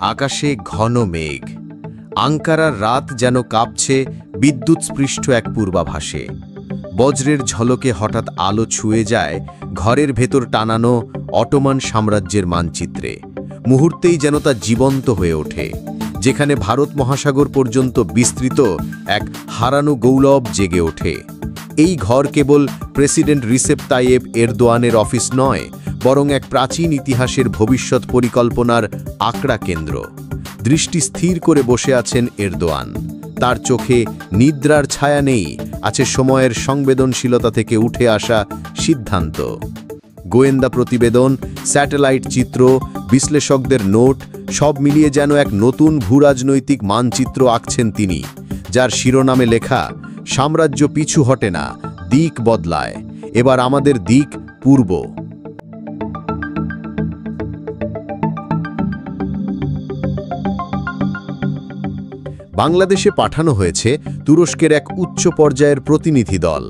আকাশে ঘন মেঘ। আঙ্কারার রাত যেন কাঁপছে বিদ্যুৎস্পৃষ্ট এক পূর্বাভাসে। বজ্রের ঝলকে হঠাৎ আলো ছুঁয়ে যায় ঘরের ভেতর টানানো অটোমান সাম্রাজ্যের মানচিত্রে। মুহূর্তেই যেন তা জীবন্ত হয়ে ওঠে। যেখানে ভারত মহাসাগর পর্যন্ত বিস্তৃত এক হারানো গৌরব জেগে ওঠে। এই ঘর কেবল প্রেসিডেন্ট রিসেপ তাইয়েপ এরদোয়ানের অফিস নয়, বরং এক প্রাচীন ইতিহাসের ভবিষ্যৎ পরিকল্পনার আঁকড়া কেন্দ্র। দৃষ্টি স্থির করে বসে আছেন এরদোয়ান। তার চোখে নিদ্রার ছায়া নেই, আছে সময়ের সংবেদনশীলতা থেকে উঠে আসা সিদ্ধান্ত। গোয়েন্দা প্রতিবেদন, স্যাটেলাইট চিত্র, বিশ্লেষকদের নোট সব মিলিয়ে যেন এক নতুন ভূরাজনৈতিক মানচিত্র আঁকছেন তিনি, যার শিরোনামে লেখা, সাম্রাজ্য পিছু হটে না, দিক বদলায়, এবার আমাদের দিক পূর্ব। বাংলাদেশে পাঠানো হয়েছে তুরস্কের এক উচ্চ পর্যায়ের প্রতিনিধি দল।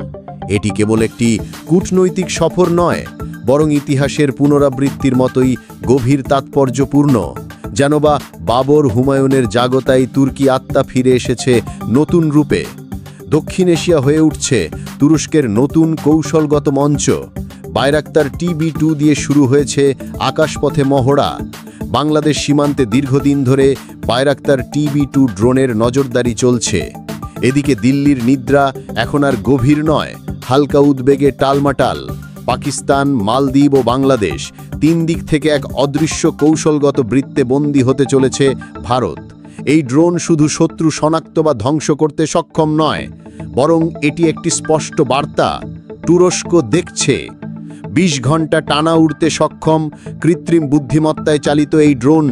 এটি কেবল একটি কূটনৈতিক সফর নয়, বরং ইতিহাসের পুনরাবৃত্তির মতোই গভীর তাৎপর্যপূর্ণ। যেন বা বাবর হুমায়ুনের জাগতাই তুর্কি আত্মা ফিরে এসেছে নতুন রূপে। দক্ষিণ এশিয়া হয়ে উঠছে তুরস্কের নতুন কৌশলগত মঞ্চ। বাইরাক্তার TB2 দিয়ে শুরু হয়েছে আকাশপথে মহড়া। বাংলাদেশ সীমান্তে দীর্ঘদিন ধরে বাইরাক্তার TB2 ড্রোনের নজরদারি চলছে। এদিকে দিল্লির নিদ্রা এখন আর গভীর নয়, হালকা উদ্বেগে টালমাটাল। পাকিস্তান, মালদ্বীপ ও বাংলাদেশ, তিন দিক থেকে এক অদৃশ্য কৌশলগত বৃত্তে বন্দী হতে চলেছে ভারত। এই ড্রোন শুধু শত্রু শনাক্ত বা ধ্বংস করতে সক্ষম নয়, বরং এটি একটি স্পষ্ট বার্তা। তুরস্ক দেখছে 20 ঘন্টা টানা উড়তে সক্ষম কৃত্রিম বুদ্ধিমত্তায় চালিত এই ড্রোন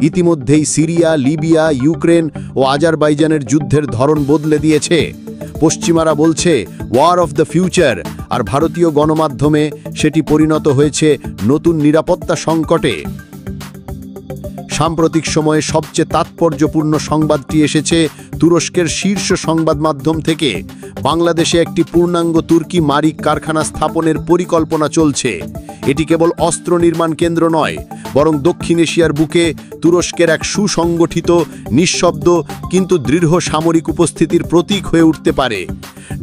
ইতিমধ্যেই সিরিয়া, লিবিয়া, ইউক্রেন ও আজারবাইজানের যুদ্ধের ধরন বদলে দিয়েছে। পশ্চিমারা বলছে ওয়ার অফ দ্য ফিউচার, আর ভারতীয় গণমাধ্যমে সেটি পরিণত হয়েছে নতুন নিরাপত্তা সংকটে। সাম্প্রতিক সময়ে সবচেয়ে তাৎপর্যপূর্ণ সংবাদটি এসেছে তুরস্কের শীর্ষ সংবাদ মাধ্যম থেকে। বাংলাদেশে একটি পূর্ণাঙ্গ তুর্কি মারিক কারখানা স্থাপনের পরিকল্পনা চলছে। এটি কেবল অস্ত্র নির্মাণ কেন্দ্র নয়, বরং দক্ষিণ এশিয়ার বুকে তুরস্কের এক সুসংগঠিত, নিঃশব্দ কিন্তু দৃঢ় সামরিক উপস্থিতির প্রতীক হয়ে উঠতে পারে।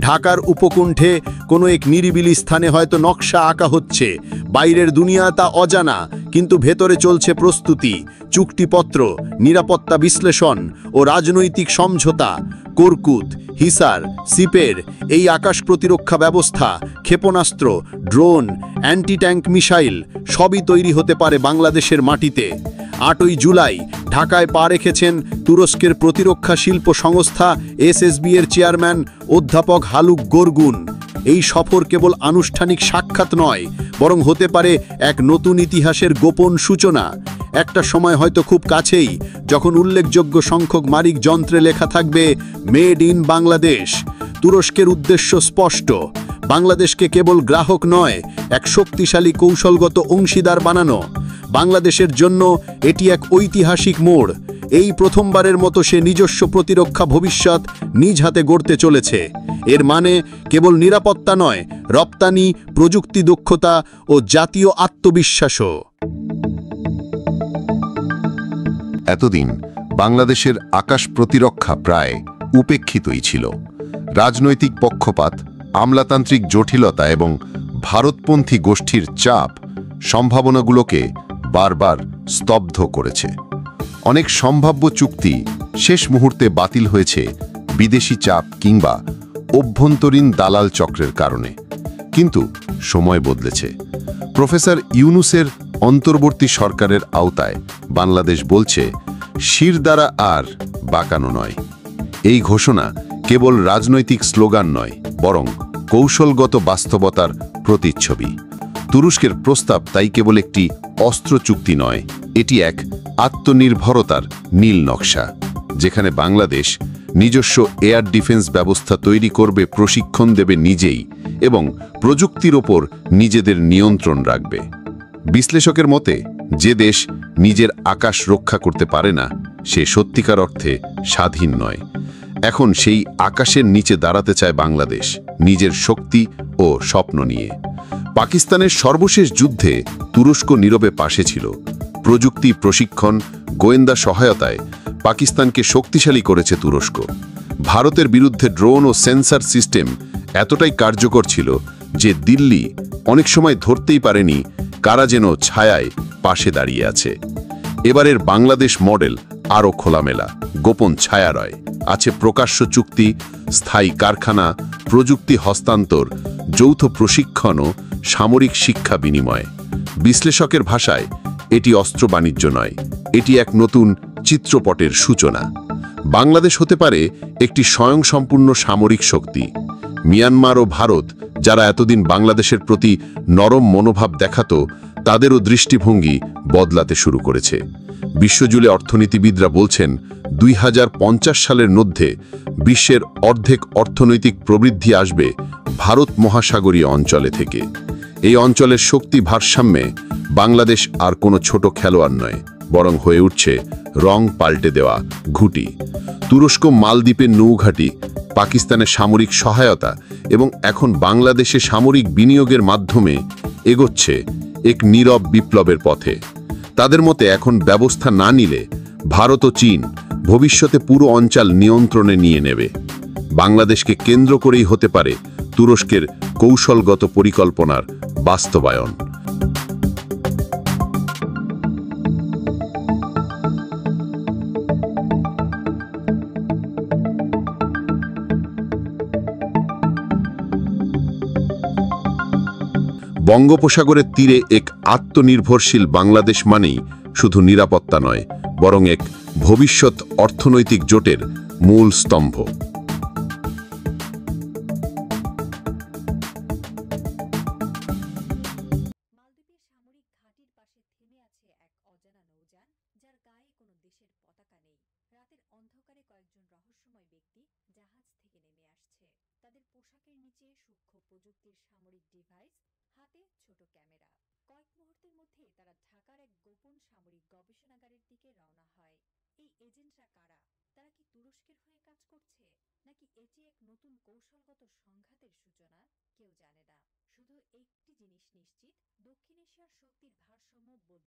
ঢাকার উপকণ্ঠে কোনো এক নিরিবিলি স্থানে হয়তো নকশা আঁকা হচ্ছে। বাইরের দুনিয়া তা অজানা, কিন্তু ভেতরে চলছে প্রস্তুতি, চুক্তিপত্র, নিরাপত্তা বিশ্লেষণ ও রাজনৈতিক সমঝোতা। কর্কুত, হিসার, সিপের এই আকাশ প্রতিরক্ষা ব্যবস্থা, ক্ষেপণাস্ত্র, ড্রোন, অ্যান্টি ট্যাঙ্ক মিসাইল সবই তৈরি হতে পারে বাংলাদেশের মাটিতে। 8ই জুলাই ঢাকায় পা রেখেছেন তুরস্কের প্রতিরক্ষা শিল্প সংস্থা SSB এর চেয়ারম্যান অধ্যাপক হালুক গোরগুন। এই সফর কেবল আনুষ্ঠানিক সাক্ষাৎ নয়, বরং হতে পারে এক নতুন ইতিহাসের গোপন সূচনা। একটা সময় হয়তো খুব কাছেই, যখন উল্লেখযোগ্য সংখ্যক মারিক যন্ত্রে লেখা থাকবে মেড ইন বাংলাদেশ। তুরস্কের উদ্দেশ্য স্পষ্ট, বাংলাদেশকে কেবল গ্রাহক নয়, এক শক্তিশালী কৌশলগত অংশীদার বানানো। বাংলাদেশের জন্য এটি এক ঐতিহাসিক মোড়। এই প্রথমবারের মতো সে নিজস্ব প্রতিরক্ষা ভবিষ্যৎ নিজ হাতে গড়তে চলেছে। এর মানে কেবল নিরাপত্তা নয়, রপ্তানি, প্রযুক্তি দক্ষতা ও জাতীয় আত্মবিশ্বাসও। এতদিন বাংলাদেশের আকাশ প্রতিরক্ষা প্রায় উপেক্ষিতই ছিল। রাজনৈতিক পক্ষপাত, আমলাতান্ত্রিক জটিলতা এবং ভারতপন্থী গোষ্ঠীর চাপ সম্ভাবনাগুলোকে বারবার স্তব্ধ করেছে। অনেক সম্ভাব্য চুক্তি শেষ মুহূর্তে বাতিল হয়েছে বিদেশি চাপ কিংবা অভ্যন্তরীণ দালাল চক্রের কারণে। কিন্তু সময় বদলেছে। প্রফেসর ইউনুসের অন্তর্বর্তী সরকারের আওতায় বাংলাদেশ বলছে, শির দ্বারা আর বাঁকানো নয়। এই ঘোষণা কেবল রাজনৈতিক স্লোগান নয়, বরং কৌশলগত বাস্তবতার প্রতিচ্ছবি। তুরস্কের প্রস্তাব তাই কেবল একটি অস্ত্র চুক্তি নয়, এটি এক আত্মনির্ভরতার নীল নকশা, যেখানে বাংলাদেশ নিজস্ব এয়ার ডিফেন্স ব্যবস্থা তৈরি করবে, প্রশিক্ষণ দেবে নিজেই এবং প্রযুক্তির ওপর নিজেদের নিয়ন্ত্রণ রাখবে। বিশ্লেষকের মতে, যে দেশ নিজের আকাশ রক্ষা করতে পারে না, সে সত্যিকার অর্থে স্বাধীন নয়। এখন সেই আকাশের নিচে দাঁড়াতে চায় বাংলাদেশ নিজের শক্তি ও স্বপ্ন নিয়ে। পাকিস্তানের সর্বশেষ যুদ্ধে তুরস্ক নীরবে পাশে ছিল। প্রযুক্তি, প্রশিক্ষণ, গোয়েন্দা সহায়তায় পাকিস্তানকে শক্তিশালী করেছে তুরস্ক। ভারতের বিরুদ্ধে ড্রোন ও সেন্সর সিস্টেম এতটাই কার্যকর ছিল যে দিল্লি অনেক সময় ধরতেই পারেনি কারা যেন ছায়ায় পাশে দাঁড়িয়ে আছে। এবারের বাংলাদেশ মডেল আরও খোলামেলা, গোপন ছায়ারয় আছে প্রকাশ্য চুক্তি, স্থায়ী কারখানা, প্রযুক্তি হস্তান্তর, যৌথ প্রশিক্ষণ ও সামরিক শিক্ষা বিনিময়। বিশ্লেষকের ভাষায় এটি অস্ত্র বাণিজ্য নয়, এটি এক নতুন চিত্রপটের সূচনা। বাংলাদেশ হতে পারে একটি স্বয়ংসম্পূর্ণ সামরিক শক্তি। মিয়ানমার ও ভারত যারা এতদিন বাংলাদেশের প্রতি নরম মনোভাব দেখাতো, তাদেরও দৃষ্টিভঙ্গি বদলাতে শুরু করেছে। বিশ্বজুড়ে অর্থনীতিবিদরা বলছেন 2050 সালের মধ্যে বিশ্বের অর্ধেক অর্থনৈতিক প্রবৃদ্ধি আসবে ভারত মহাসাগরীয় অঞ্চলে থেকে। এই অঞ্চলের শক্তি ভারসাম্যে বাংলাদেশ আর কোনো ছোট খেলোয়াড় নয়, বরং হয়ে উঠছে রং পাল্টে দেওয়া ঘুঁটি। তুরস্ক মালদ্বীপের নৌঘাঁটি, পাকিস্তানের সামরিক সহায়তা এবং এখন বাংলাদেশে সামরিক বিনিয়োগের মাধ্যমে এগোচ্ছে এক নীরব বিপ্লবের পথে। তাদের মতে এখন ব্যবস্থা না নিলে ভারত ও চীন ভবিষ্যতে পুরো অঞ্চল নিয়ন্ত্রণে নিয়ে নেবে। বাংলাদেশকে কেন্দ্র করেই হতে পারে তুরস্কের কৌশলগত পরিকল্পনার বাস্তবায়ন। বঙ্গোপসাগরের তীরে এক আত্মনির্ভরশীল বাংলাদেশ মানেই শুধু নিরাপত্তা নয়, বরং এক ভবিষ্যৎ অর্থনৈতিক জোটের মূল স্তম্ভ। মালদ্বীপের সামরিক ঘাঁটির পাশে থেমে আছে এক অজানা নৌযান, যার গায়ে কোনো দেশের পতাকা নেই। রাতের অন্ধকারে কয়েকজন রহস্যময় ব্যক্তি জাহাজ থেকে নেমে আসছে। তাদের পোশাকের নিচে সূক্ষ্ম প্রযুক্তির সামরিক ডিভাইস, হাতে ছোট ক্যামেরা। কয়েক মুহূর্তের মধ্যে তারা ঢাকার এক গোপন সামরিক গবেষণাগারের দিকে রওনা হয়। এই এজেন্টরা কারা? তারা কি তুরস্কের হয়ে কাজ করছে, নাকি এটি এক নতুন কৌশলগত সংঘাতের সূচনা? কেউ জানে না। শুধু একটি জিনিস নিশ্চিত, দক্ষিণ এশিয়ার শক্তির ভারসাম্য